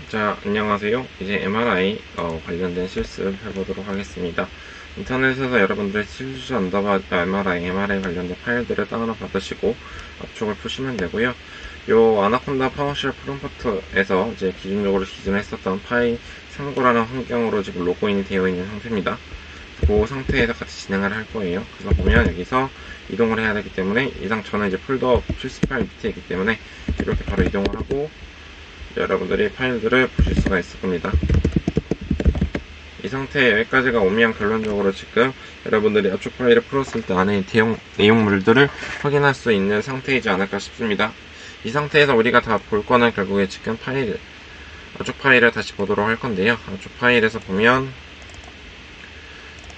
자, 안녕하세요. 이제 MRI 관련된 실습 해보도록 하겠습니다. 인터넷에서 여러분들 실수 언더바 MRI 관련된 파일들을 다운받으시고 압축을 푸시면 되고요. 요 아나콘다 파워쉘 프롬프트에서 이제 기준적으로 기존에 했었던 파일 참고라는 환경으로 지금 로그인이 되어 있는 상태입니다. 그 상태에서 같이 진행을 할 거예요. 그래서 보면 여기서 이동을 해야 되기 때문에 저는 이제 폴더 실습 파일 밑에 있기 때문에 이렇게 바로 이동을 하고 여러분들이 파일들을 보실 수가 있을 겁니다. 이 상태에 여기까지가 오면 결론적으로 지금 여러분들이 압축 파일을 풀었을 때 안에 내용물들을 확인할 수 있는 상태이지 않을까 싶습니다. 이 상태에서 우리가 다 볼 거는 결국에 지금 압축 파일을 다시 보도록 할 건데요. 압축 파일에서 보면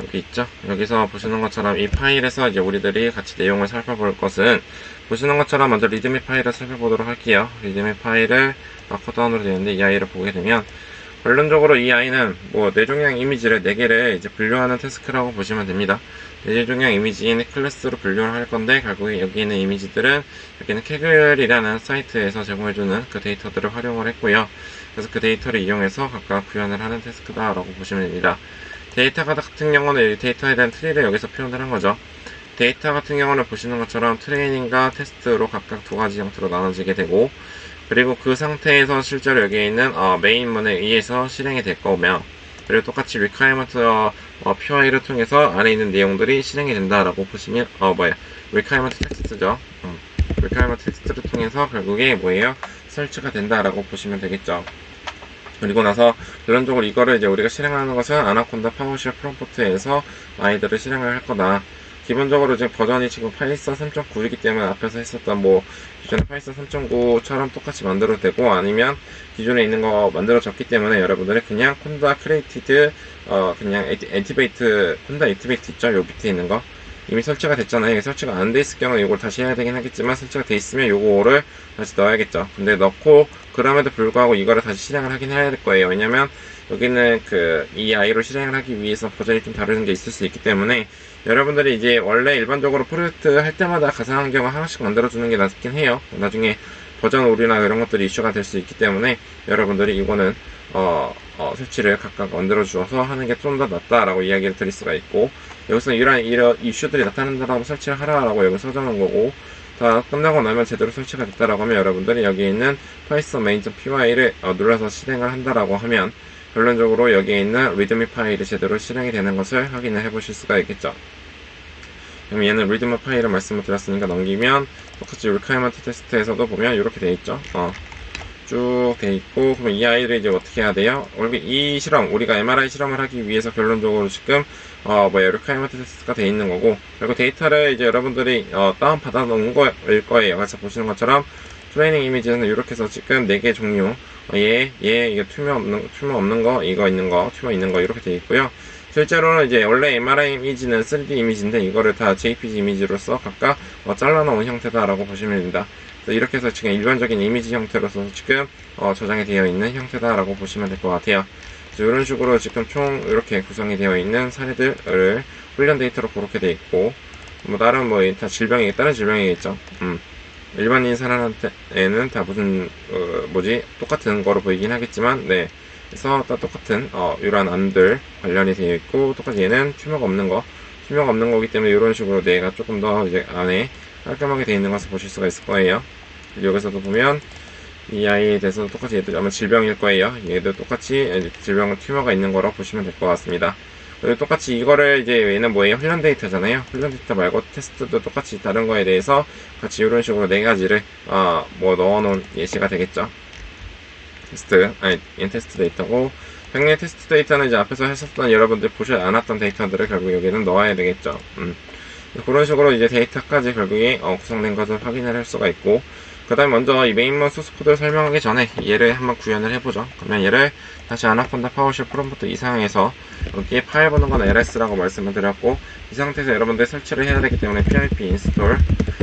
여기 있죠? 여기서 보시는 것처럼 이 파일에서 이제 우리들이 같이 내용을 살펴볼 것은 보시는 것처럼 먼저 리드미 파일을 살펴보도록 할게요. 리드미 파일을 마커다운으로 되어 있는데 이 아이를 보게 되면 결론적으로 이 아이는 내종양 이미지를 4개를 이제 분류하는 태스크라고 보시면 됩니다. 내종양 이미지인 클래스로 분류를 할 건데 결국에 여기 있는 이미지들은 여기는 캐글이라는 사이트에서 제공해주는 그 데이터들을 활용을 했고요. 그래서 그 데이터를 이용해서 각각 구현을 하는 태스크다라고 보시면 됩니다. 데이터 같은 경우는 이 데이터에 대한 트리를 여기서 표현을 한 거죠. 데이터 같은 경우는 보시는 것처럼 트레이닝과 테스트로 각각 두 가지 형태로 나눠지게 되고 그리고 그 상태에서 실제로 여기에 있는 메인문에 의해서 실행이 될 거며 그리고 똑같이 requirement PY를 통해서 안에 있는 내용들이 실행이 된다라고 보시면 requirement 텍스트죠. requirement 텍스트를 통해서 결국에 설치가 된다라고 보시면 되겠죠. 그리고 나서 결론적으로 이거를 이제 우리가 실행하는 것은 아나콘다 파워쉘 프롬프트에서 아이들을 실행을 할 거다. 기본적으로 지금 버전이 지금 파이썬 3.9이기 때문에 앞에서 했었던 기존의 파이썬 3.9처럼 똑같이 만들어도 되고 아니면 기존에 있는 거 만들어졌기 때문에 여러분들이 그냥 콘다 크리에이티드 그냥 콘다 액티베이트 있죠? 요 밑에 있는 거 이미 설치가 됐잖아요. 이게 설치가 안 돼 있을 경우는 이걸 다시 해야 되긴 하겠지만 설치가 돼 있으면 요거를 다시 넣어야겠죠. 근데 넣고 그럼에도 불구하고 이거를 다시 실행을 하긴 해야 될 거예요. 왜냐면 여기는 이 아이로 실행을 하기 위해서 버전이 좀 다른 게 있을 수 있기 때문에 여러분들이 이제 원래 일반적으로 프로젝트 할 때마다 가상환경을 하나씩 만들어주는 게 낫긴 해요. 나중에 버전 오류나 이런 것들이 이슈가 될 수 있기 때문에 여러분들이 이거는 설치를 각각 만들어 주어서 하는 게 좀 더 낫다라고 이야기를 드릴 수가 있고 여기서는 이런 이슈들이 나타난다라고 설치를 하라라고 여기 써주는 거고 다 끝나고 나면 제대로 설치가 됐다라고 하면 여러분들이 여기 있는 python main.py를 눌러서 실행을 한다라고 하면 결론적으로 여기에 있는 리드미 파일이 제대로 실행이 되는 것을 확인을 해 보실 수가 있겠죠. 그럼 얘는 리드미 파일을 말씀을 드렸으니까 넘기면 똑같이 requirement 테스트에서도 보면 이렇게 돼 있죠. 쭉 돼 있고 그러면 이 아이를 이제 어떻게 해야 돼요? 이 실험 우리가 MRI 실험을 하기 위해서 결론적으로 지금 requirement 테스트가 돼 있는 거고 그리고 데이터를 이제 여러분들이 다운 받아 놓은 거일 거예요. 그래서 보시는 것처럼 트레이닝 이미지는 이렇게 해서 지금 4개 종류 이게 튜머 없는 거 이거 있는 거 튜머 있는 거 이렇게 돼 있고요. 실제로는 이제 원래 MRI 이미지는 3D 이미지인데 이거를 다 JPG 이미지로서 각각 잘라놓은 형태다라고 보시면 됩니다. 이렇게 해서 지금 일반적인 이미지 형태로서 지금 저장이 되어 있는 형태다라고 보시면 될 것 같아요. 이런 식으로 지금 총 이렇게 구성이 되어 있는 사례들을 훈련 데이터로 그렇게 되어 있고 다른 다 다른 질병이겠죠. 일반인 사람한테는 다 무슨 똑같은 거로 보이긴 하겠지만 그래서 다 똑같은 이러한 암들 관련이 되어 있고 똑같이 얘는 튜머가 없는 거기 때문에 이런 식으로 뇌가 조금 더 이제 안에 깔끔하게 되어 있는 것을 보실 수가 있을 거예요. 여기서도 보면 이 아이에 대해서도 똑같이 얘도 아마 질병일 거예요. 얘도 똑같이 질병은 튜머가 있는 거라고 보시면 될 것 같습니다. 그리고 똑같이 이거를 이제 얘는 훈련 데이터잖아요. 훈련 데이터 말고 테스트도 똑같이 다른 거에 대해서 같이 이런 식으로 4가지를 넣어놓은 예시가 되겠죠. 얘는 테스트 데이터고 당연히 테스트 데이터는 이제 앞에서 했었던 여러분들 보지 않았던 데이터들을 결국 여기는 넣어야 되겠죠. 그런 식으로 이제 데이터까지 결국에 구성된 것을 확인을 할 수가 있고 그 다음에 먼저 이 메인문 소스 코드를 설명하기 전에 얘를 한번 구현을 해보죠. 그러면 얘를 다시 아나콘다 파워쉘 프롬프트 이상에서 여기에 파일 번호 건 ls라고 말씀을 드렸고 이 상태에서 여러분들 설치를 해야 되기 때문에 pip install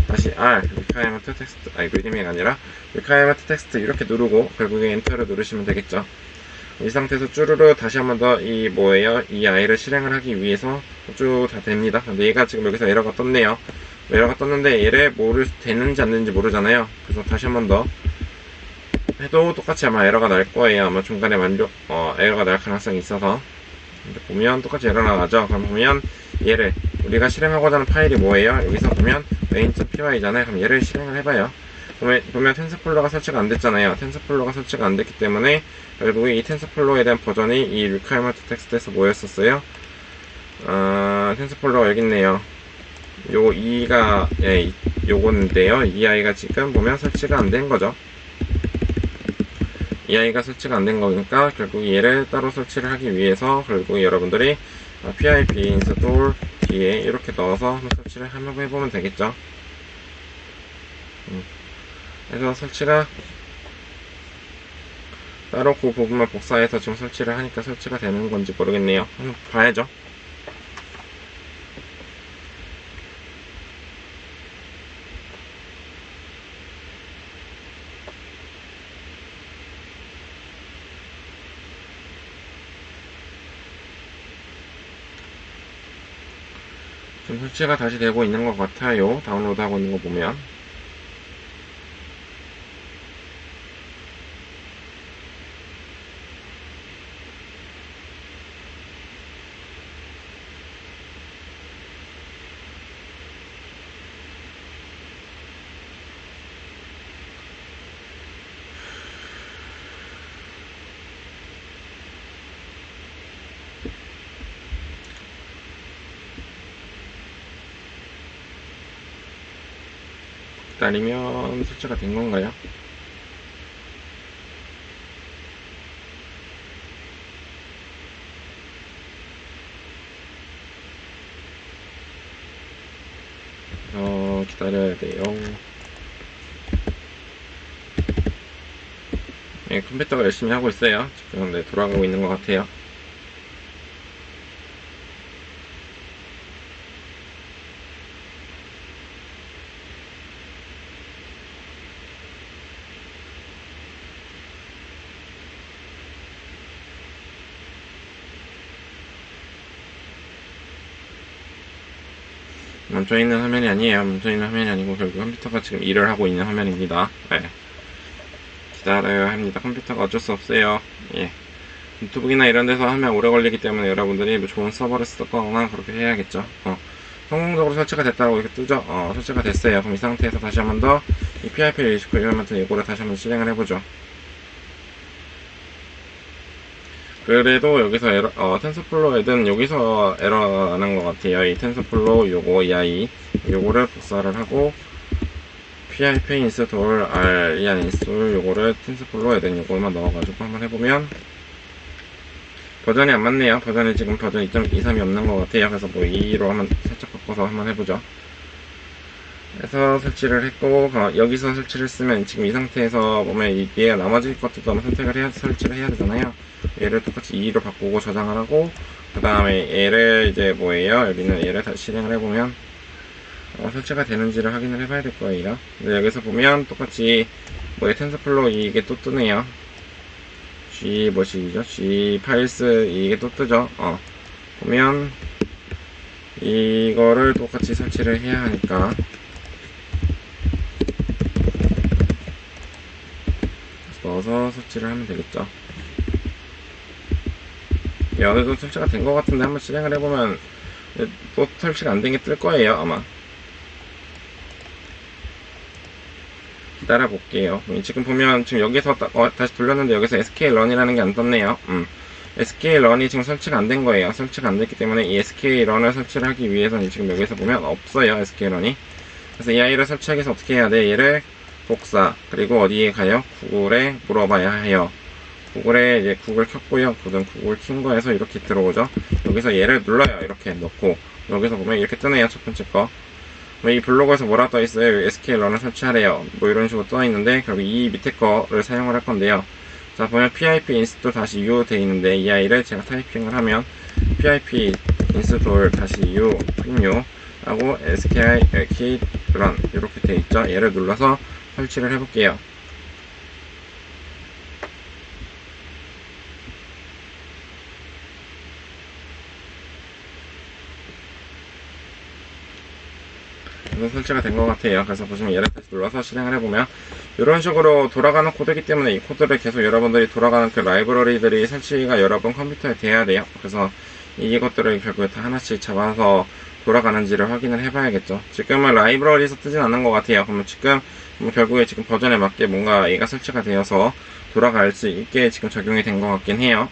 다시 r requirement text readme가 아니라 requirement text 이렇게 누르고 결국에 엔터를 누르시면 되겠죠. 이 상태에서 쭈루루 다시 한번 더 이 아이를 실행을 하기 위해서 쭉 다 됩니다. 근데 얘가 지금 여기서 에러가 떴네요. 에러가 떴는데 얘를 되는지 안 되는지 모르잖아요. 그래서 다시 한번 더 해도 똑같이 아마 에러가 날 거예요. 아마 중간에 에러가 날 가능성이 있어서. 근데 보면 똑같이 에러 나가죠. 그럼 보면 얘를 우리가 실행하고자 하는 파일이 뭐예요? 여기서 보면 main.py잖아요. 그럼 얘를 실행을 해봐요. 보면 텐서플로우가 설치가 안 됐잖아요. 텐서플로우가 설치가 안 됐기 때문에 결국에 이 텐서플로우에 대한 버전이 이 requirement 텍스트에서 뭐였었어요? 텐서플로우가 여기 있네요. 요 2가 요건데요. 이 아이가 지금 보면 설치가 안 된 거죠. 이 아이가 설치가 안 된 거니까 결국 얘를 따로 설치를 하기 위해서 결국 여러분들이 pip install 뒤에 이렇게 넣어서 한번 설치를 한번 해보면 되겠죠. 그래서 설치가 따로 그 부분만 복사해서 지금 설치를 하니까 설치가 되는 건지 모르겠네요. 한번 봐야죠. 지금 설치가 다시 되고 있는 것 같아요. 다운로드 하고 있는 거 보면. 기다리면 설치가 된 건가요? 기다려야 돼요. 네, 컴퓨터가 열심히 하고 있어요. 지금 네, 돌아가고 있는 것 같아요. 멈춰있는 화면이 아니에요. 멈춰있는 화면이 아니고 결국 컴퓨터가 지금 일을 하고 있는 화면입니다. 네. 기다려야 합니다. 컴퓨터가 어쩔 수 없어요. 예. 노트북이나 이런 데서 하면 오래 걸리기 때문에 여러분들이 뭐 좋은 서버를 쓰거나 그렇게 해야겠죠. 성공적으로 설치가 됐다고 이렇게 뜨죠. 설치가 됐어요. 그럼 이 상태에서 다시 한 번 더 이 PIP 리스크리먼트 이거를 다시 한번 실행을 해보죠. 그래도 여기서 텐서플로우 애든 여기서 에러 나는 것 같아요. 이 텐서플로우 요거 EI 요거를 복사를 하고 pip install r install 요거를 텐서플로우 애든 요거만 넣어가지고 한번 해보면 버전이 안 맞네요. 버전이 지금 버전 2.23이 없는 것 같아요. 그래서 뭐 2로 한번 살짝 바꿔서 한번 해보죠. 그래서 설치를 했고 여기서 설치를 했으면 지금 이 상태에서 보면 얘가 나머지 것들도 한번 설치를 해야 되잖아요. 얘를 똑같이 2로 바꾸고 저장을 하고 그 다음에 얘를 이제 뭐예요? 여기는 얘를 다시 실행을 해보면 설치가 되는지를 확인을 해봐야 될 거예요. 근데 여기서 보면 똑같이 텐서플로우 이게 또 뜨네요. G 뭐시죠? G 파일스 이게 또 뜨죠. 보면 이거를 똑같이 설치를 해야 하니까 넣어서 설치를 하면 되겠죠. 어느정도 설치가 된 것 같은데 한번 실행을 해보면 또 설치가 안 된 게 뜰 거예요 아마. 기다려 볼게요. 지금 보면 지금 여기서 다시 돌렸는데 여기서 sklearn이라는 게 안 떴네요. sklearn이 지금 설치가 안 된 거예요. 설치가 안 됐기 때문에 이 sklearn을 설치를 하기 위해서는 지금 여기서 보면 없어요. sklearn이. 그래서 이 아이를 설치하기 위해서 어떻게 해야 돼? 얘를 복사 그리고 어디에 가요? 구글에 물어봐야 해요. 구글에 이제 구글 켰고요. 구글 킨 거에서 이렇게 들어오죠. 여기서 얘를 눌러요. 이렇게 넣고 여기서 보면 이렇게 뜨네요. 첫 번째 거. 이 블로그에서 뭐라 떠 있어요? sklearn을 설치하래요. 뭐 이런 식으로 떠 있는데 결국 이 밑에 거를 사용을 할 건데요. 자 보면 pip install 다시 u 돼 있는데 이 아이를 제가 타이핑을 하면 pip install 다시 u new 하고 sklearn 이렇게 돼 있죠. 얘를 눌러서 설치를 해볼게요. 그래서 설치가 된 것 같아요. 그래서 보시면 얘를 다시 눌러서 실행을 해보면 이런 식으로 돌아가는 코드이기 때문에 이 코드를 계속 여러분들이 돌아가는 그 라이브러리들이 설치가 여러분 컴퓨터에 돼야 돼요. 그래서 이것들을 결국에 다 하나씩 잡아서 돌아가는지를 확인을 해봐야겠죠. 지금은 라이브러리에서 뜨진 않는 것 같아요. 그러면 지금 결국에 지금 버전에 맞게 뭔가 얘가 설치가 되어서 돌아갈 수 있게 지금 적용이 된 것 같긴 해요.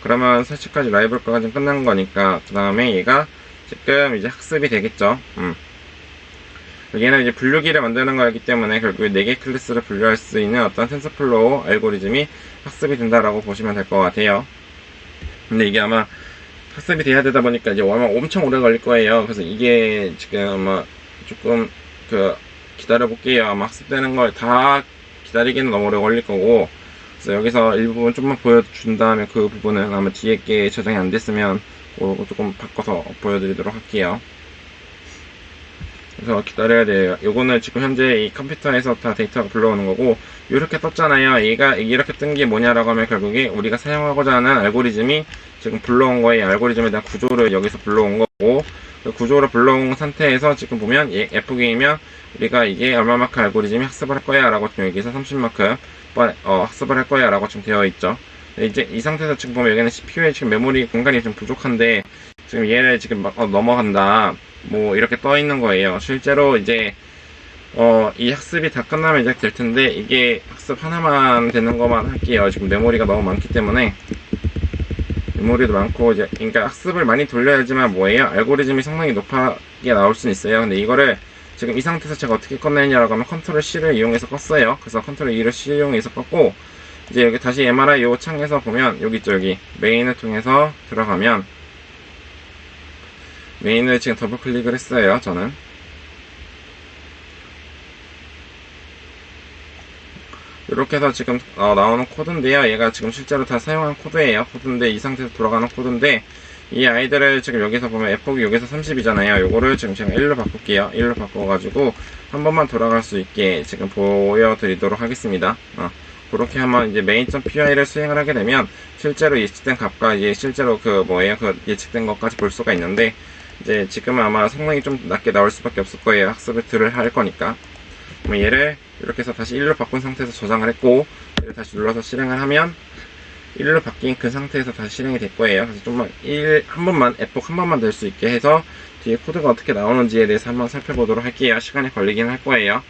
그러면 설치까지 라이브러리까지 끝난 거니까 그 다음에 얘가 지금 이제 학습이 되겠죠. 얘는 이제 분류기를 만드는 거였기 때문에 결국에 4개 클래스를 분류할 수 있는 어떤 텐서플로우 알고리즘이 학습이 된다라고 보시면 될 것 같아요. 근데 이게 아마 학습이 돼야 되다 보니까 이제 아마 엄청 오래 걸릴 거예요. 그래서 이게 지금 아마 조금 기다려 볼게요. 아마 학습되는 걸 다 기다리기는 너무 오래 걸릴 거고, 그래서 여기서 일부분 좀만 보여준 다음에 그 부분은 아마 뒤에 게 저장이 안 됐으면 조금 바꿔서 보여드리도록 할게요. 그래서 기다려야 돼요. 요거는 지금 현재 이 컴퓨터에서 다 데이터가 불러오는 거고, 이렇게 떴잖아요. 얘가 이렇게 뜬 게 뭐냐라고 하면 결국에 우리가 사용하고자 하는 알고리즘이 지금 불러온 거예요. 알고리즘에 대한 구조를 여기서 불러온 거고, 그 구조를 불러온 상태에서 지금 보면 F기이면 우리가 이게 얼마만큼 알고리즘이 학습을 할 거야 라고 지금 여기서 30만큼 학습을 할 거야 라고 지금 되어 있죠. 이제 이 상태에서 지금 보면 여기는 CPU에 지금 메모리 공간이 좀 부족한데 지금 얘를 지금 막 넘어간다 뭐 이렇게 떠 있는 거예요. 실제로 이제 이 학습이 다 끝나면 이제 될 텐데, 이게 학습 하나만 되는 것만 할게요. 지금 메모리가 너무 많기 때문에. 메모리도 많고, 이제, 그러니까 학습을 많이 돌려야지만 뭐예요? 알고리즘이 상당히 높게 나올 수는 있어요. 근데 이거를 지금 이 상태에서 제가 어떻게 꺼내냐라고 하면 컨트롤 C를 이용해서 껐어요. 그래서 컨트롤 E를 C 이용해서 껐고, 이제 여기 다시 MRI 요 창에서 보면, 여기 있죠, 여기. 메인을 통해서 들어가면, 메인을 지금 더블 클릭을 했어요, 저는. 이렇게 해서 지금 나오는 코드인데요. 얘가 지금 실제로 다 사용한 코드예요. 코드인데 이 상태에서 돌아가는 코드인데, 이 아이들을 지금 여기서 보면 F폭이 여기서 30이잖아요. 요거를 지금 제가 1로 바꿀게요. 1로 바꿔가지고 한 번만 돌아갈 수 있게 지금 보여드리도록 하겠습니다. 그렇게 하면 이제 main.py를 수행을 하게 되면 실제로 예측된 값과 이제 실제로 그 예측된 것까지 볼 수가 있는데, 이제 지금은 아마 성능이 좀 낮게 나올 수밖에 없을 거예요. 학습을 할 거니까. 그럼 얘를 이렇게 해서 다시 1로 바꾼 상태에서 저장을 했고, 얘를 다시 눌러서 실행을 하면 1로 바뀐 그 상태에서 다시 실행이 될 거예요. 그래서 좀만 한 번만 F폭 한 번만 될 수 있게 해서 뒤에 코드가 어떻게 나오는지에 대해서 한번 살펴보도록 할게요. 시간이 걸리긴 할 거예요.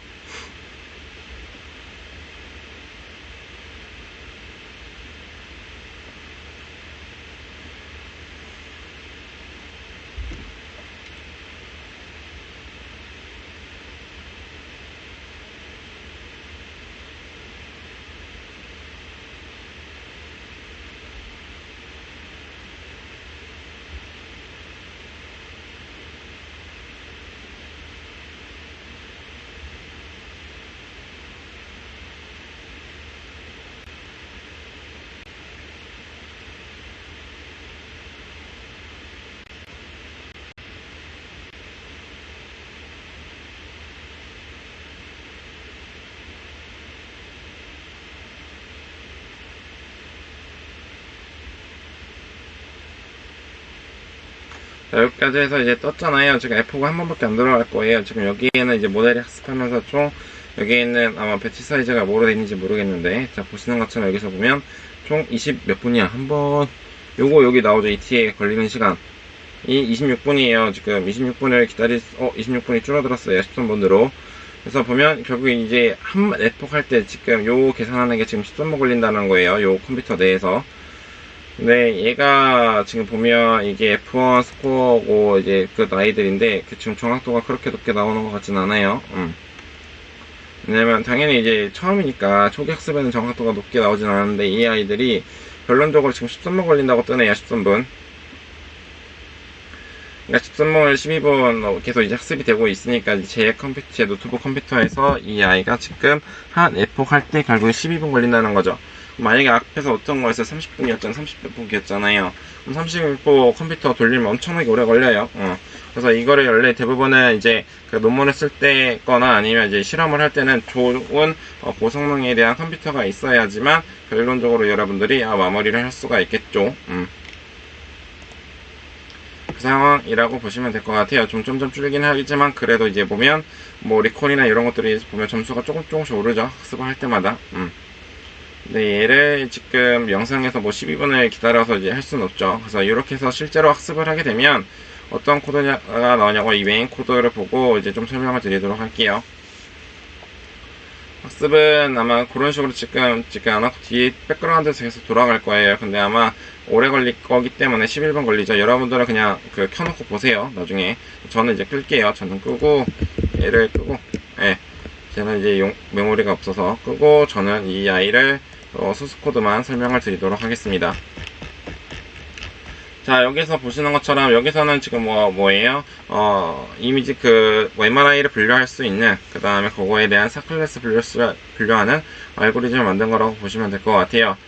자, 여기까지 해서 이제 떴잖아요. 지금 F가 한 번밖에 안 들어갈 거예요. 지금 여기에는 이제 모델이 학습하면서 총, 여기에 있는 아마 배치 사이즈가 뭐로 되어 있는지 모르겠는데, 자, 보시는 것처럼 여기서 보면 총 20 몇 분이야. 한 번, 요거 여기 나오죠. ETA에 걸리는 시간. 이 26분이에요. 지금 26분을 26분이 줄어들었어요. 13분으로. 그래서 보면 결국 이제 F폭 할 때 지금 요 계산하는 게 지금 13분 걸린다는 거예요. 요 컴퓨터 내에서. 근데 얘가 지금 보면 이게 F1 스코어고 이제 그 나이들인데 지금 정확도가 그렇게 높게 나오는 것 같진 않아요. 왜냐면 당연히 이제 처음이니까 초기 학습에는 정확도가 높게 나오진 않았는데, 이 아이들이 결론적으로 지금 13분 걸린다고 뜨네요. 13분. 그러니까 13분을 12분 계속 이제 학습이 되고 있으니까 제 노트북 컴퓨터에서 이 아이가 지금 한 F폭 할 때 결국에 12분 걸린다는 거죠. 만약에 앞에서 어떤 거에서 30분이었잖아, 30분이었잖아요. 그럼 30분 컴퓨터 돌리면 엄청나게 오래 걸려요. 그래서 이거를 원래 대부분은 이제 그 논문을 쓸 때 거나 아니면 이제 실험을 할 때는 좋은 고성능에 대한 컴퓨터가 있어야지만 결론적으로 여러분들이 마무리를 할 수가 있겠죠. 상황이라고 보시면 될 것 같아요. 좀 점점 줄긴 하겠지만 그래도 이제 보면 뭐 리콜이나 이런 것들이 보면 점수가 조금씩 오르죠. 학습을 할 때마다. 근데 얘를 지금 영상에서 뭐 12분을 기다려서 이제 할 수는 없죠. 그래서 이렇게 해서 실제로 학습을 하게 되면 어떤 코드가 나오냐고 이 메인 코드를 보고 이제 좀 설명을 드리도록 할게요. 학습은 아마 그런 식으로 지금 안 하고 뒤에 백그라운드에서 계속 돌아갈 거예요. 근데 아마 오래 걸릴 거기 때문에 11분 걸리죠. 여러분들은 그냥 켜놓고 보세요. 나중에. 저는 이제 끌게요. 저는 끄고, 얘를 끄고, 예. 저는 이제 메모리가 없어서 끄고, 저는 이 아이를 소스 코드만 설명을 드리도록 하겠습니다. 자, 여기서 보시는 것처럼 여기서는 지금 뭐예요? 이미지 MRI를 분류할 수 있는 그 다음에 그거에 대한 사클래스 분류하는 알고리즘을 만든 거라고 보시면 될 것 같아요.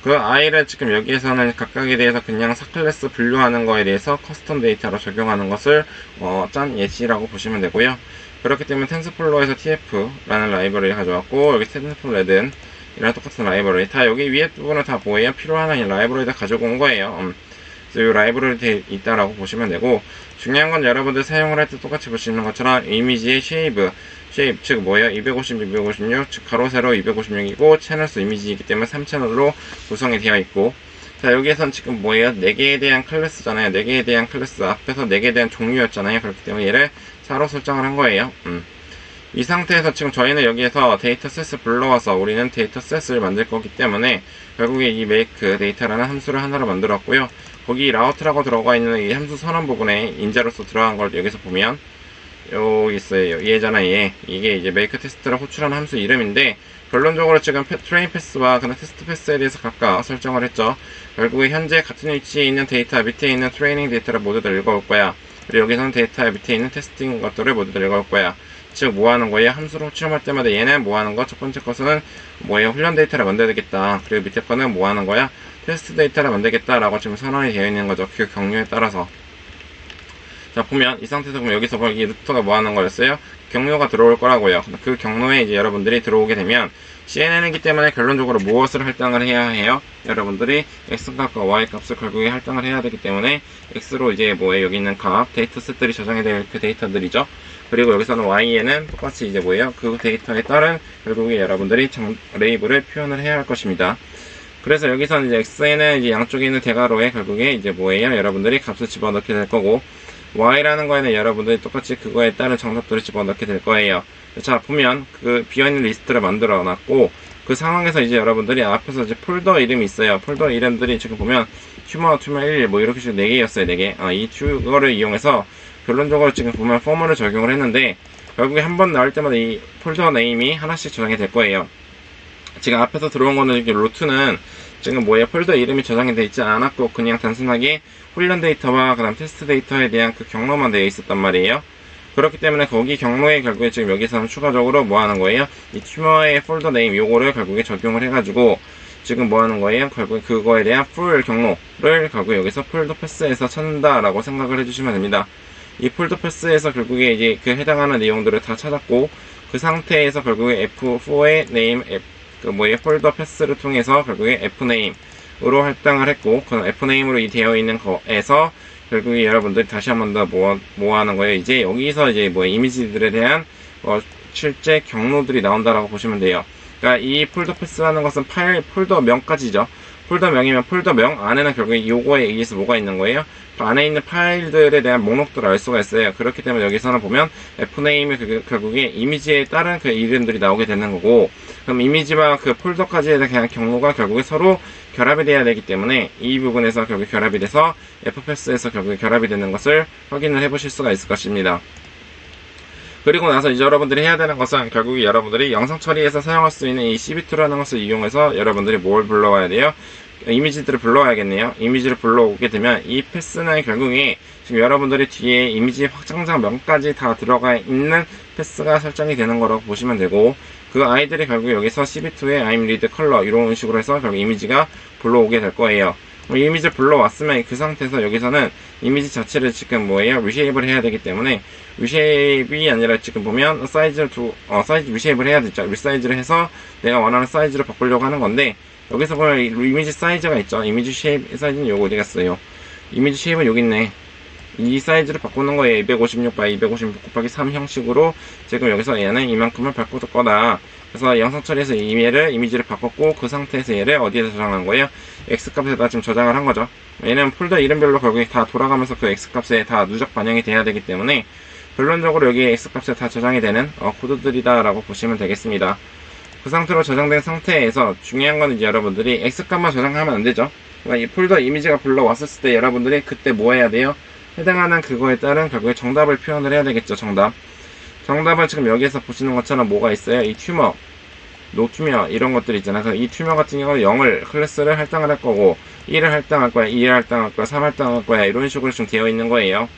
그 아이를 지금 여기에서는 각각에 대해서 그냥 사클래스 분류하는 거에 대해서 커스텀 데이터로 적용하는 것을 짠 예시라고 보시면 되고요. 그렇기 때문에 텐서플로우에서 tf라는 라이브러리 가져왔고 여기 텐서플레든 이랑 똑같은 라이브러리 다 여기 위에 부분은 다 뭐예요? 필요한 이 라이브러리 다 가지고 온 거예요. 그래서 이 라이브러리 돼 있다라고 보시면 되고 중요한 건 여러분들 사용을 할 때 똑같이 볼 수 있는 것처럼 이미지의 쉐입 즉 뭐예요? 250, 256, 즉 가로 세로 256이고 채널수 이미지이기 때문에 3채널로 구성이 되어 있고 자 여기에선 지금 뭐예요? 4개에 대한 클래스잖아요. 4개에 대한 클래스 앞에서 4개에 대한 종류였잖아요. 그렇기 때문에 얘를 4로 설정을 한 거예요. 이 상태에서 지금 저희는 여기에서 데이터셋을 불러와서 우리는 데이터셋을 만들 거기 때문에 결국에 이 make 데이터라는 함수를 하나로 만들었고요. 거기 라우트라고 들어가 있는 이 함수 선언 부분에 인자로서 들어간 걸 여기서 보면 여기 있어요. 얘잖아 얘. 이게 이제 make test를 호출하는 함수 이름인데 결론적으로 지금 트레인 패스와 그냥 테스트 패스에 대해서 각각 설정을 했죠. 결국에 현재 같은 위치에 있는 데이터 밑에 있는 트레이닝 데이터를 모두 다 읽어올 거야. 그리고 여기서는 데이터 밑에 있는 테스팅 것들을 모두 다 읽어올 거야. 즉 뭐 하는 거예요? 함수를 호출할 때마다 얘는 뭐 하는 거? 첫 번째 것은 뭐예요? 훈련 데이터를 만들어야 되겠다. 그리고 밑에 거는 뭐 하는 거야? 테스트 데이터를 만들겠다라고 지금 선언이 되어 있는 거죠. 그 경로에 따라서. 자, 보면 이 상태에서 보면 여기서 보면 이 루트가 뭐 하는 거였어요? 경로가 들어올 거라고요. 그 경로에 이제 여러분들이 들어오게 되면 CNN이기 때문에 결론적으로 무엇을 할당을 해야 해요? 여러분들이 X값과 Y값을 결국에 할당을 해야 되기 때문에 X로 이제 뭐예요? 여기 있는 값, 데이터셋들이 저장이 될 그 데이터들이죠. 그리고 여기서는 Y에는 똑같이 이제 뭐예요? 그 데이터에 따른 결국에 여러분들이 레이블을 표현을 해야 할 것입니다. 그래서 여기서는 이제 X에는 이제 양쪽에 있는 대괄호에 결국에 이제 뭐예요? 여러분들이 값을 집어넣게 될 거고 Y라는 거에는 여러분들이 똑같이 그거에 따른 정답들을 집어넣게 될 거예요. 자, 보면 그 비어있는 리스트를 만들어 놨고 그 상황에서 이제 여러분들이 앞에서 이제 폴더 이름이 있어요. 폴더 이름들이 지금 보면 튜머 1 뭐 이렇게 식으로 4개였어요. 4개. 이 튜거를 이용해서 결론적으로 지금 보면 포멀을 적용을 했는데 결국에 한 번 나올 때마다 이 폴더 네임이 하나씩 저장이 될 거예요. 지금 앞에서 들어온 거는 이렇게 루트는 지금 뭐예요? 폴더 이름이 저장이 되어 있지 않았고 그냥 단순하게 훈련 데이터와 그 다음 테스트 데이터에 대한 그 경로만 되어 있었단 말이에요. 그렇기 때문에 거기 경로에 결국에 지금 여기서는 추가적으로 뭐 하는 거예요? 이 튜머의 폴더 네임 요거를 결국에 적용을 해가지고 지금 뭐 하는 거예요? 결국에 그거에 대한 풀 경로를 결국에 여기서 폴더 패스에서 찾는다라고 생각을 해주시면 됩니다. 이 폴더 패스에서 결국에 이제 그 해당하는 내용들을 다 찾았고 그 상태에서 결국에 F4의 네임 그 뭐의 폴더 패스를 통해서 결국에 F네임으로 할당을 했고 그 F네임으로 이 되어 있는 거에서 결국에 여러분들이 다시 한 번 더 뭐 하는 거예요? 이제 여기서 이제 뭐 이미지들에 대한 실제 경로들이 나온다라고 보시면 돼요. 그러니까 이 폴더 패스라는 것은 파일 폴더명까지죠. 폴더명이면 폴더명 안에는 결국에 요거에 의해서 뭐가 있는 거예요? 그 안에 있는 파일들에 대한 목록들을 알 수가 있어요. 그렇기 때문에 여기서는 보면 F네임이 결국에 이미지에 따른 그 이름들이 나오게 되는 거고 그럼 이미지와 그 폴더까지에 대한 경로가 결국에 서로 결합이 돼야 되기 때문에 이 부분에서 결국에 결합이 돼서 F패스에서 결국에 결합이 되는 것을 확인을 해 보실 수가 있을 것입니다. 그리고 나서 이제 여러분들이 해야 되는 것은 결국에 여러분들이 영상 처리에서 사용할 수 있는 이 CB2라는 것을 이용해서 여러분들이 뭘 불러와야 돼요? 이미지들을 불러와야겠네요. 이미지를 불러오게 되면 이 패스는 결국에 지금 여러분들이 뒤에 이미지 확장자 명까지 다 들어가 있는 패스가 설정이 되는 거라고 보시면 되고 그 아이들이 결국에 여기서 CB2의 I'm read color 이런 식으로 해서 결국 이미지가 불러오게 될 거예요. 이미지를 불러왔으면 그 상태에서 여기서는 이미지 자체를 지금 뭐예요? 리쉐입을 해야 되기 때문에 리쉐입이 아니라 지금 보면 사이즈 리쉐입을 해야 되죠. 리사이즈를 해서 내가 원하는 사이즈로 바꾸려고 하는 건데 여기서 보면 이미지 사이즈가 있죠. 이미지 쉐입 사이즈는 요거 어디 갔어요? 이미지 쉐입은 여기 있네. 이 사이즈를 바꾸는 거예요. 256 by 256 곱하기 3 형식으로 지금 여기서 얘는 이만큼을 바꿀 거다. 그래서 영상 처리해서 이미지를 바꿨고 그 상태에서 얘를 어디에서 저장한 거예요? X값에다 지금 저장을 한 거죠. 얘는 폴더 이름별로 결국에 다 돌아가면서 그 X값에 다 누적 반영이 돼야 되기 때문에 결론적으로 여기 X값에 다 저장이 되는 코드들이다 라고 보시면 되겠습니다. 그 상태로 저장된 상태에서 중요한 건 이제 여러분들이 X값만 저장하면 안 되죠. 그러니까 이 폴더 이미지가 불러왔을 때 여러분들이 그때 뭐 해야 돼요? 해당하는 그거에 따른 결국에 정답을 표현을 해야 되겠죠. 정답은 지금 여기에서 보시는 것처럼 뭐가 있어요? 이 튜머, 노튜머 이런 것들이 있잖아요. 그래서 이 튜머 같은 경우는 0을 클래스를 할당을 할 거고 1을 할당할 거야, 2를 할당할 거야, 3을 할당할 거야 이런 식으로 좀 되어 있는 거예요.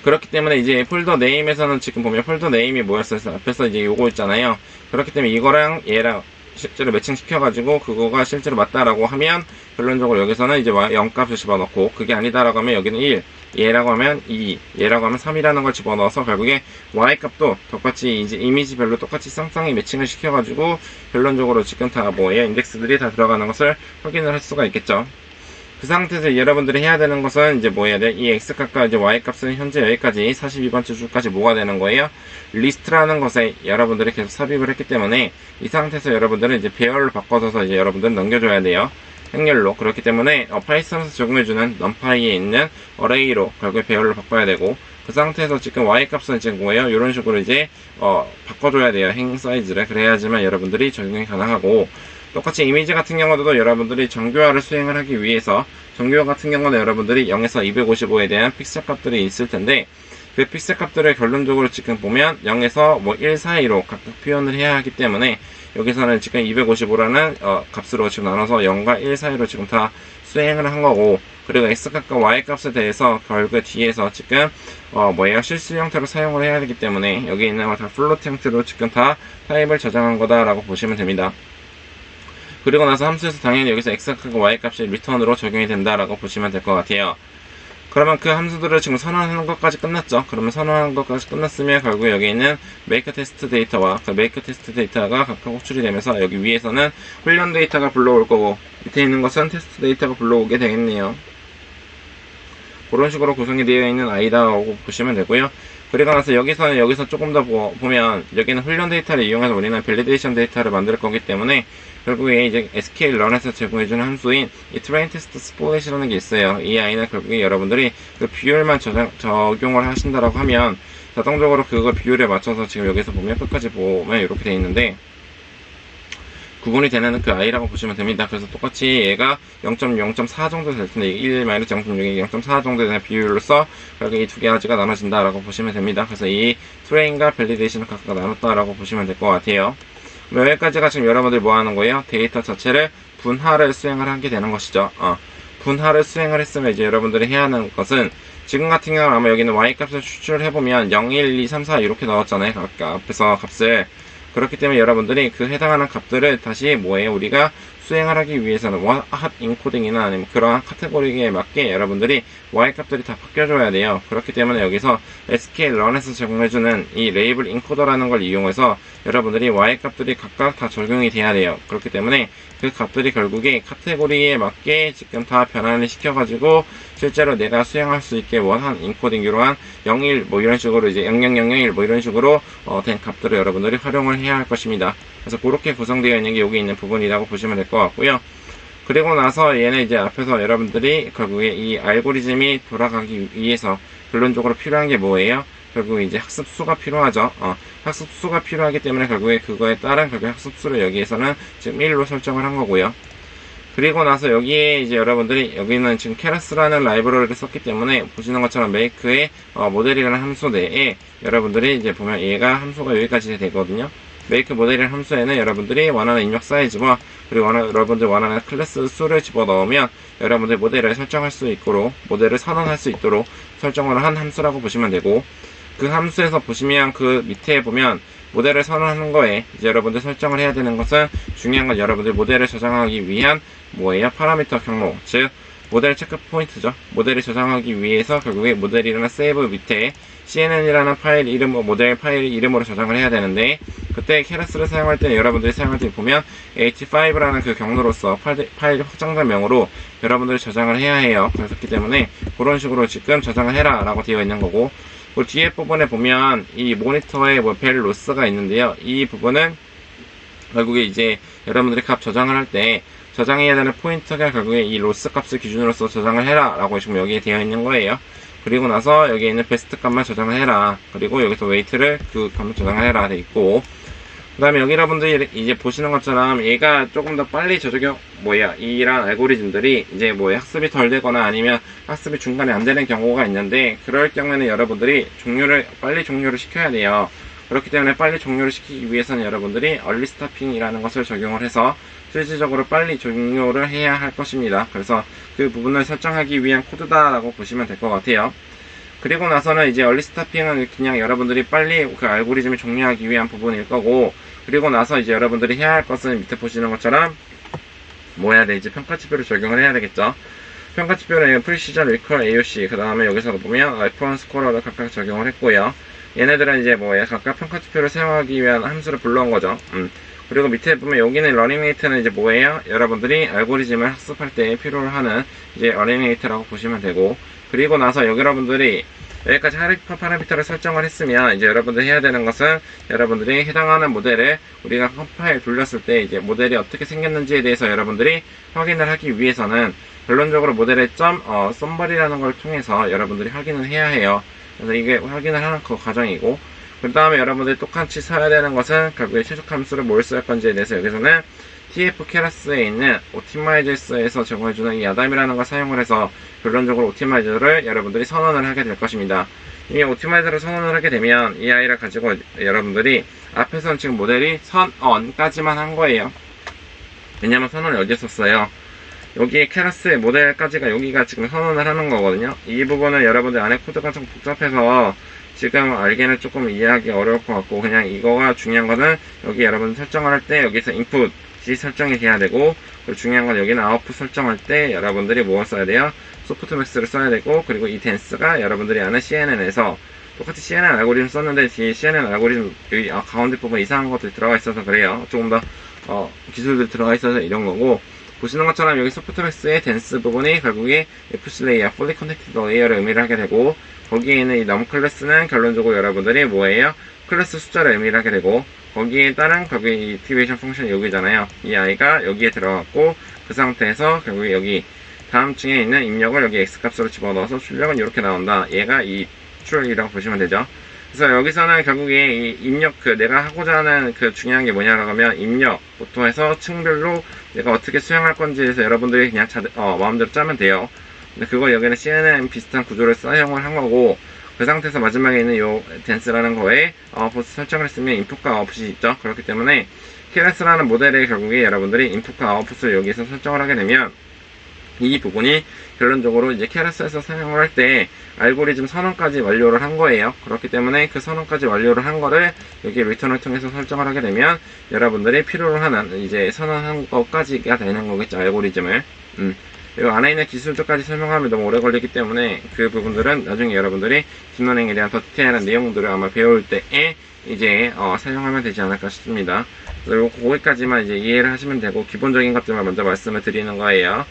그렇기 때문에 이제 폴더 네임에서는 지금 보면 폴더 네임이 뭐였어요? 앞에서 이제 요거 있잖아요. 그렇기 때문에 이거랑 얘랑 실제로 매칭시켜가지고 그거가 실제로 맞다라고 하면 결론적으로 여기서는 이제 0값을 집어넣고 그게 아니다라고 하면 여기는 1, 얘라고 하면 2, 얘라고 하면 3이라는 걸 집어넣어서 결국에 y값도 똑같이 이제 이미지별로 똑같이 쌍쌍이 매칭을 시켜가지고 결론적으로 지금 다 뭐예요? 인덱스들이 다 들어가는 것을 확인을 할 수가 있겠죠. 그 상태에서 여러분들이 해야 되는 것은 이제 뭐 해야 돼? 이 x값과 이제 y값은 현재 여기까지 42번째 줄까지 뭐가 되는 거예요? 리스트라는 것에 여러분들이 계속 삽입을 했기 때문에 이 상태에서 여러분들은 이제 배열로 바꿔서 이제 여러분들은 넘겨줘야 돼요. 행렬로. 그렇기 때문에 파이썬에서 적용해주는 numpy에 있는 array로 결국에 배열로 바꿔야 되고 그 상태에서 지금 y값은 지금 뭐예요? 이런 식으로 이제 바꿔줘야 돼요. 행 사이즈를. 그래야지만 여러분들이 적용이 가능하고 똑같이 이미지 같은 경우도 여러분들이 정교화를 수행을 하기 위해서 정교화 같은 경우는 여러분들이 0에서 255에 대한 픽셀 값들이 있을 텐데 그 픽셀 값들을 결론적으로 지금 보면 0에서 뭐 1 사이로 각각 표현을 해야 하기 때문에 여기서는 지금 255라는 값으로 지금 나눠서 0과 1 사이로 지금 다 수행을 한 거고 그리고 x값과 y값에 대해서 결국에 뒤에서 지금 실수 형태로 사용을 해야 되기 때문에 여기 있는 거 다 플로트 형태로 지금 다 타입을 저장한 거다라고 보시면 됩니다. 그리고 나서 함수에서 당연히 여기서 x값과 y값이 리턴으로 적용이 된다라고 보시면 될 것 같아요. 그러면 그 함수들을 지금 선언하는 것까지 끝났죠. 그러면 선언하는 것까지 끝났으면 결국에 여기 있는 make test 데이터와 그 make test 데이터가 각각 호출이 되면서 여기 위에서는 훈련 데이터가 불러올 거고 밑에 있는 것은 테스트 데이터가 불러오게 되겠네요. 그런 식으로 구성이 되어 있는 아이다라고 보시면 되고요. 그리고 나서 여기서 조금 더 보면 여기는 훈련 데이터를 이용해서 우리는 밸리데이션 데이터를 만들 거기 때문에 결국에 이제 sklearn에서 제공해주는 함수인 이 train test spot이라는 게 있어요. 이 아이는 결국에 여러분들이 그 비율만 적용을 하신다라고 하면 자동적으로 그거 비율에 맞춰서 지금 여기서 보면 끝까지 보면 이렇게 돼 있는데 구분이 되는 그 아이라고 보시면 됩니다. 그래서 똑같이 얘가 0.4 정도 될 텐데 1-0.6이 0.4 정도 되는 비율로서 결국 이 두 가지가 나눠진다라고 보시면 됩니다. 그래서 이 트레인과 밸리데이션을 각각 나눴다라고 보시면 될 것 같아요. 여기까지가 지금 여러분들이 뭐 하는 거예요? 데이터 자체를 분할을 수행을 하게 되는 것이죠. 분할을 수행을 했으면 이제 여러분들이 해야 하는 것은 지금 같은 경우는 아마 여기는 y값을 추출을 해보면 0, 1, 2, 3, 4 이렇게 나왔잖아요. 아까 앞에서 값을. 그렇기 때문에 여러분들이 그 해당하는 값들을 다시 뭐예요? 우리가 수행을 하기 위해서는 핫 인코딩이나 아니면 그러한 카테고리에 맞게 여러분들이 y값들이 다 바뀌어줘야 돼요. 그렇기 때문에 여기서 sklearn에서 제공해주는 이 레이블 인코더라는 걸 이용해서 여러분들이 y값들이 각각 다 적용이 돼야 돼요. 그렇기 때문에 그 값들이 결국에 카테고리에 맞게 지금 다 변환을 시켜가지고 실제로 내가 수행할 수 있게 원한 인코딩 이러한 01 뭐 이런 식으로 이제 00001 뭐 이런 식으로 된 값들을 여러분들이 활용을 해야 할 것입니다. 그래서 그렇게 구성되어 있는 게 여기 있는 부분이라고 보시면 될 것 같고요. 그리고 나서 얘는 이제 앞에서 여러분들이 결국에 이 알고리즘이 돌아가기 위해서 결론적으로 필요한 게 뭐예요? 결국 이제 학습수가 필요하죠. 학습수가 필요하기 때문에 결국에 그거에 따른 결국 학습수를 여기에서는 지금 1로 설정을 한 거고요. 그리고 나서 여기에 이제 여러분들이 여기는 지금 keras-라는 라이브러리를 썼기 때문에 보시는 것처럼 make의 모델이라는 함수 내에 여러분들이 이제 보면 얘가 함수가 여기까지 되거든요. make 모델이라는 함수에는 여러분들이 원하는 입력 사이즈와 그리고 여러분들 원하는 클래스 수를 집어넣으면 여러분들 모델을 설정할 수 있도록 모델을 선언할 수 있도록 설정을 한 함수라고 보시면 되고 그 함수에서 보시면 그 밑에 보면 모델을 선언하는 거에 이제 여러분들 설정을 해야 되는 것은 중요한 건 여러분들 모델을 저장하기 위한 뭐예요? 파라미터 경로 즉 모델 체크 포인트죠. 모델을 저장하기 위해서 결국에 모델이라는 세이브 밑에 cnn이라는 파일 이름 모델 파일 이름으로 저장을 해야 되는데 그때 케라스를 사용할 때는 여러분들이 사용할 때 보면 H5라는 그 경로로서 파일 확장자명으로 여러분들이 저장을 해야 해요. 그렇기 때문에 그런 식으로 지금 저장을 해라 라고 되어 있는 거고, 그 뒤에 부분에 보면 이 모니터에 뭐 벨 로스가 있는데요. 이 부분은 결국에 이제 여러분들이 값 저장을 할 때 저장해야 되는 포인트가 결국에 이 로스 값을 기준으로서 저장을 해라 라고 지금 여기에 되어 있는 거예요. 그리고 나서 여기에 있는 베스트 값만 저장을 해라. 그리고 여기서 웨이트를 그 값만 저장을 해라 돼 있고, 그 다음에 여기 여러분들이 이제 보시는 것처럼 얘가 조금 더 빨리 이런 알고리즘들이 이제 학습이 덜 되거나 아니면 학습이 중간에 안 되는 경우가 있는데, 그럴 경우에는 여러분들이 빨리 종료를 시켜야 돼요. 그렇기 때문에 빨리 종료를 시키기 위해서는 여러분들이 얼리 스타핑이라는 것을 적용을 해서 실질적으로 빨리 종료를 해야 할 것입니다. 그래서 그 부분을 설정하기 위한 코드다라고 보시면 될 것 같아요. 그리고 나서는 이제 얼리 스타핑은 그냥 여러분들이 빨리 그 알고리즘을 종료하기 위한 부분일 거고, 그리고 나서 이제 여러분들이 해야 할 것은 밑에 보시는 것처럼 뭐 해야 되지? 평가지표를 적용을 해야 되겠죠. 평가지표는 프리시전, 리컬, AOC, 그 다음에 여기서 보면 레퍼런스 스코어를 각각 적용을 했고요. 얘네들은 이제 각각 평가지표를 사용하기 위한 함수를 불러온 거죠. 그리고 밑에 보면 여기는 러닝웨이트는 이제 뭐예요? 여러분들이 알고리즘을 학습할 때 필요로 하는 이제 러닝웨이트라고 보시면 되고, 그리고 나서 여러분들이 여기까지 파라미터를 설정을 했으면 이제 여러분들이 해야 되는 것은 여러분들이 해당하는 모델을 우리가 컴파일 돌렸을 때 이제 모델이 어떻게 생겼는지에 대해서 여러분들이 확인을 하기 위해서는 결론적으로 모델의 썸머리라는 걸 통해서 여러분들이 확인을 해야 해요. 그래서 이게 확인을 하는 그 과정이고, 그 다음에 여러분들이 똑같이 써야 되는 것은 결국에 최적 함수를 뭘 써야 할 건지에 대해서 여기서는 TF 케라스에 있는 오티마이저스에서 제공해주는 이 아담이라는 걸 사용을 해서 결론적으로 오티마이저를 여러분들이 선언을 하게 될 것입니다. 이 오티마이저를 선언을 하게 되면 이 아이를 가지고 여러분들이 앞에서는 지금 모델이 선언까지만 한 거예요. 왜냐면 선언을 어디에 썼어요? 여기 케라스의 모델까지가 여기가 지금 선언을 하는 거거든요. 이 부분은 여러분들 안에 코드가 좀 복잡해서 지금 알기는 조금 이해하기 어려울 것 같고, 그냥 이거가 중요한 거는 여기 여러분 설정을 할 때 여기서 인풋 설정이 돼야 되고, 그리고 중요한 건 여기는 아웃풋 설정할 때 여러분들이 무엇을 써야 돼요? 소프트맥스를 써야 되고, 그리고 이 댄스가 여러분들이 아는 CNN에서 똑같이 CNN 알고리즘 썼는데 뒤에 CNN 알고리즘 여기 가운데 부분 이상한 것들이 들어가 있어서 그래요. 조금 더 기술들이 들어가 있어서 이런 거고, 보시는 것처럼 여기 소프트맥스의 댄스 부분이 결국에 FC 레이어, fully connected layer를 의미를 하게 되고, 거기에 있는 이 num 클래스는 결론적으로 여러분들이 뭐예요? 클래스 숫자를 의미를 하게 되고, 거기에 따른 결국에 이 액티베이션 펑션이 여기잖아요. 이 아이가 여기에 들어갔고, 그 상태에서 결국에 여기 다음 층에 있는 입력을 여기 x값으로 집어넣어서 출력은 이렇게 나온다. 얘가 이 출력이라고 보시면 되죠. 그래서 여기서는 결국에 이 입력 내가 하고자 하는 중요한 게 뭐냐라고 하면 입력부터 해서 층별로 내가 어떻게 수행할 건지에서 여러분들이 그냥 마음대로 짜면 돼요. 근데 그거 여기는 CNN 비슷한 구조를 사용을 한 거고, 그 상태에서 마지막에 있는 요 댄스라는 거에 아웃풋 설정을 했으면 인풋과 아웃풋이 있죠. 그렇기 때문에 케라스라는 모델에 결국에 여러분들이 인풋과 아웃풋을 여기서 설정을 하게 되면 이 부분이 결론적으로 이제 케라스에서 사용을 할 때 알고리즘 선언까지 완료를 한 거예요. 그렇기 때문에 그 선언까지 완료를 한 거를 여기 리턴을 통해서 설정을 하게 되면 여러분들이 필요로 하는 이제 선언한 것까지가 되는 거겠죠, 알고리즘을. 그리고 안에 있는 기술들까지 설명하면 너무 오래 걸리기 때문에 그 부분들은 나중에 여러분들이 딥러닝에 대한 더 디테일한 내용들을 아마 배울 때에 이제 사용하면 되지 않을까 싶습니다. 그리고 거기까지만 이제 이해를 하시면 되고, 기본적인 것들만 먼저 말씀을 드리는 거예요.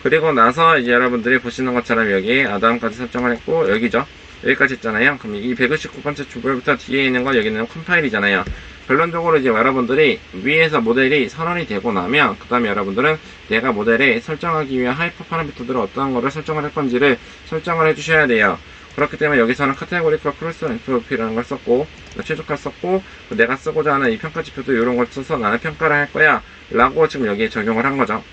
그리고 나서 이제 여러분들이 보시는 것처럼 여기 아담까지 설정을 했고, 여기죠. 여기까지 있잖아요. 그럼 이 159번째 주별부터 뒤에 있는 건 여기는 컴파일이잖아요. 결론적으로 이제 여러분들이 위에서 모델이 선언이 되고 나면, 그 다음에 여러분들은 내가 모델에 설정하기 위한 하이퍼 파라미터들을 어떤 거를 설정을 할 건지를 설정을 해주셔야 돼요. 그렇기 때문에 여기서는 카테고리컬 크로스 엔트로피라는 걸 썼고, 최적화 썼고, 내가 쓰고자 하는 이 평가 지표도 이런 걸 써서 나는 평가를 할 거야 라고 지금 여기에 적용을 한 거죠.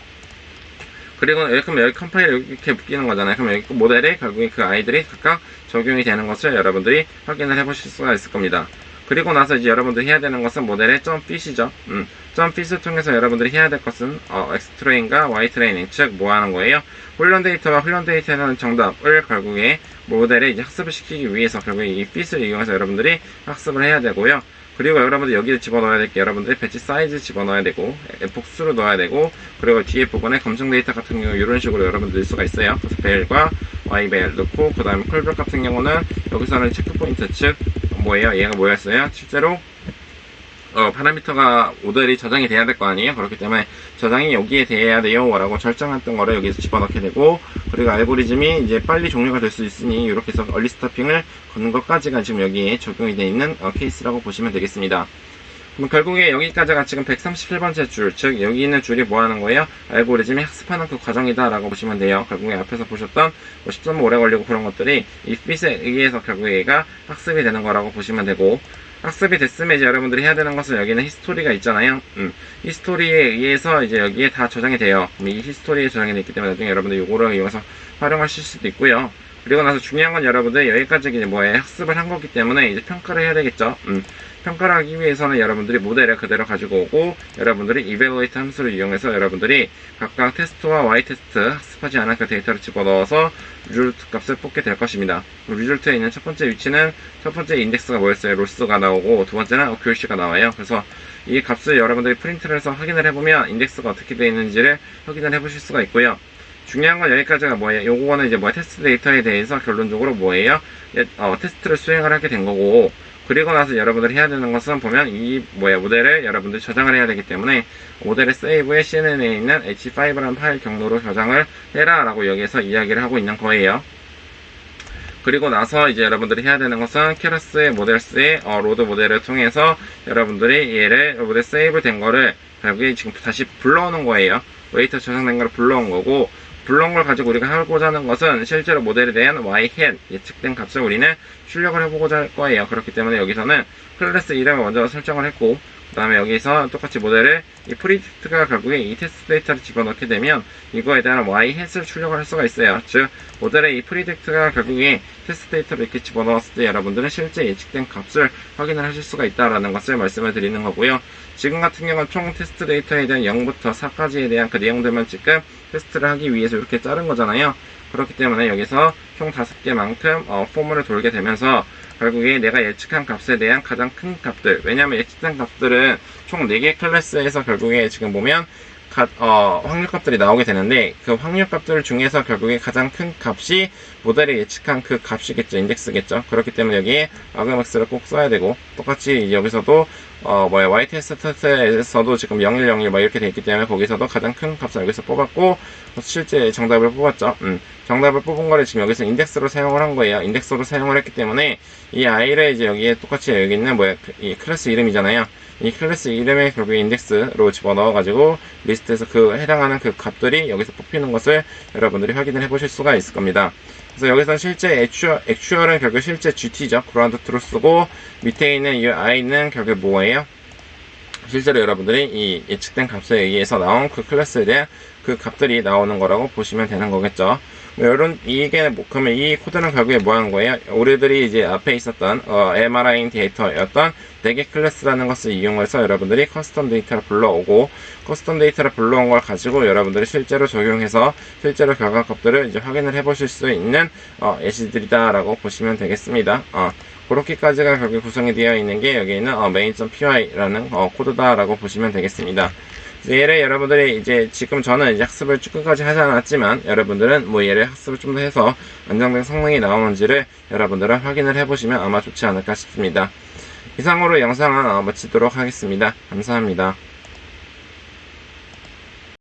그리고 그럼 여기 컴파일을 이렇게 묶이는 거잖아요. 그럼 여기 모델에 결국에 그 아이들이 각각 적용이 되는 것을 여러분들이 확인을 해보실 수가 있을 겁니다. 그리고 나서 이제 여러분들이 해야 되는 것은 모델의 점핏이죠. 점핏을 통해서 여러분들이 해야 될 것은 X트레인과 Y트레이닝, 즉 뭐 하는 거예요? 훈련 데이터와 훈련 데이터는 정답을 결국에 모델에 이제 학습을 시키기 위해서 결국에 이 핏을 이용해서 여러분들이 학습을 해야 되고요. 그리고 여러분들 여기에 집어넣어야 될 게 여러분들이 배치 사이즈 집어넣어야 되고, 복수로 넣어야 되고, 그리고 뒤에 부분에 검증 데이터 같은 경우 이런 식으로 여러분들 넣을 수가 있어요. 그래서 벨과 Y벨 넣고, 그 다음에 콜별 같은 경우는 여기서는 체크포인트, 즉 뭐예요? 얘가 뭐였어요? 실제로 파라미터가 모델이 저장이 돼야 될 거 아니에요. 그렇기 때문에 저장이 여기에 돼야 돼요 라고 설정했던 거를 여기서 집어넣게 되고, 그리고 알고리즘이 이제 빨리 종료가 될 수 있으니 이렇게 해서 얼리 스토핑을 거는 것까지가 지금 여기에 적용이 되어 있는 케이스라고 보시면 되겠습니다. 그럼 결국에 여기까지가 지금 137번째 줄, 즉 여기 있는 줄이 뭐 하는 거예요? 알고리즘이 학습하는 그 과정이다 라고 보시면 돼요. 결국에 앞에서 보셨던 10점 오래 걸리고 그런 것들이 이 fit에 의해서 결국에 얘가 학습이 되는 거라고 보시면 되고, 학습이 됐으면 이제 여러분들이 해야 되는 것은 여기는 히스토리가 있잖아요. 히스토리에 의해서 이제 여기에 다 저장이 돼요. 이 히스토리에 저장이 됐기 때문에 나중에 여러분들 요거를 이용해서 활용하실 수도 있고요. 그리고 나서 중요한 건 여러분들 여기까지 이제 학습을 한 거기 때문에 이제 평가를 해야 되겠죠. 평가를 하기 위해서는 여러분들이 모델을 그대로 가지고 오고, 여러분들이 evaluate 함수를 이용해서 여러분들이 각각 테스트와 y-테스트 학습하지 않은 그 데이터를 집어넣어서 리졸트 값을 뽑게 될 것입니다. 리졸트에 있는 첫 번째 위치는 첫 번째 인덱스가 뭐였어요? 로스가 나오고, 두 번째는 accuracy가 나와요. 그래서 이 값을 여러분들이 프린트를 해서 확인을 해보면 인덱스가 어떻게 되어 있는지를 확인을 해보실 수가 있고요. 중요한 건 여기까지가 뭐예요? 요거는 이제 테스트 데이터에 대해서 결론적으로 뭐예요? 테스트를 수행을 하게 된 거고, 그리고 나서 여러분들이 해야 되는 것은 보면 이 모델을 여러분들이 저장을 해야 되기 때문에 모델의 세이브에 CNN에 있는 h5라는 파일 경로로 저장을 해라 라고 여기에서 이야기를 하고 있는 거예요. 그리고 나서 이제 여러분들이 해야 되는 것은 케러스의 모델스의 로드 모델을 통해서 여러분들이 얘를 모델 세이브 된 거를 결국에 지금 다시 불러오는 거예요. 웨이터 저장된 거를 불러온 거고, 불러온 걸 가지고 우리가 하고자 하는 것은 실제로 모델에 대한 y-hat 예측된 값을 우리는 출력을 해보고자 할 거예요. 그렇기 때문에 여기서는 클래스 이름을 먼저 설정을 했고, 그 다음에 여기서 똑같이 모델을 이 프리딕트가 결국에 이 테스트 데이터를 집어넣게 되면 이거에 대한 y-hat을 출력을 할 수가 있어요. 즉 모델의 이 프리딕트가 결국에 테스트 데이터를 이렇게 집어넣었을 때 여러분들은 실제 예측된 값을 확인을 하실 수가 있다라는 것을 말씀을 드리는 거고요. 지금 같은 경우는 총 테스트 데이터에 대한 0부터 4까지에 대한 그 내용들만 지금 테스트를 하기 위해서 이렇게 자른 거잖아요. 그렇기 때문에 여기서 총 5개만큼 포물을 돌게 되면서 결국에 내가 예측한 값에 대한 가장 큰 값들, 왜냐하면 예측한 값들은 총 4개 클래스에서 결국에 지금 보면 확률값들이 나오게 되는데, 그 확률값들 중에서 결국에 가장 큰 값이 모델이 예측한 그 값이겠죠. 인덱스겠죠. 그렇기 때문에 여기에 argmax를 꼭 써야 되고, 똑같이 여기서도 y-test에서도 지금 0101 이렇게 돼 있기 때문에 거기서도 가장 큰 값을 여기서 뽑았고, 실제 정답을 뽑았죠. 정답을 뽑은 거를 지금 여기서 인덱스로 사용을 한 거예요. 인덱스로 사용을 했기 때문에 이 i를 이제 여기에 똑같이 여기 있는 이 클래스 이름이잖아요. 이 클래스 이름에 결국에 인덱스로 집어넣어가지고 리스트에서 그 해당하는 그 값들이 여기서 뽑히는 것을 여러분들이 확인을 해보실 수가 있을 겁니다. 그래서 여기서 실제 액추얼은 결국 실제 GT죠. 그라운드 트루스고, 밑에 있는 이 i는 결국 뭐예요? 실제로 여러분들이 이 예측된 값에 의해서 나온 그 클래스에 대한 그 값들이 나오는 거라고 보시면 되는 거겠죠. 그러면 이 코드는 결국에 뭐 하는 거예요? 우리들이 이제 앞에 있었던 MRI 데이터였던 4개 클래스라는 것을 이용해서 여러분들이 커스텀 데이터를 불러오고, 커스텀 데이터를 불러온 걸 가지고 여러분들이 실제로 적용해서 실제로 결과값들을 이제 확인을 해보실 수 있는 예시들이다라고 보시면 되겠습니다. 그렇게까지가 결국 구성이 되어 있는 게 여기 있는 main.py라는 코드다라고 보시면 되겠습니다. 얘를 여러분들이 이제 지금 저는 이제 학습을 쭉 끝까지 하지 않았지만, 여러분들은 얘를 학습을 좀 더 해서 안정된 성능이 나오는지를 여러분들은 확인을 해보시면 아마 좋지 않을까 싶습니다. 이상으로 영상은 마치도록 하겠습니다. 감사합니다.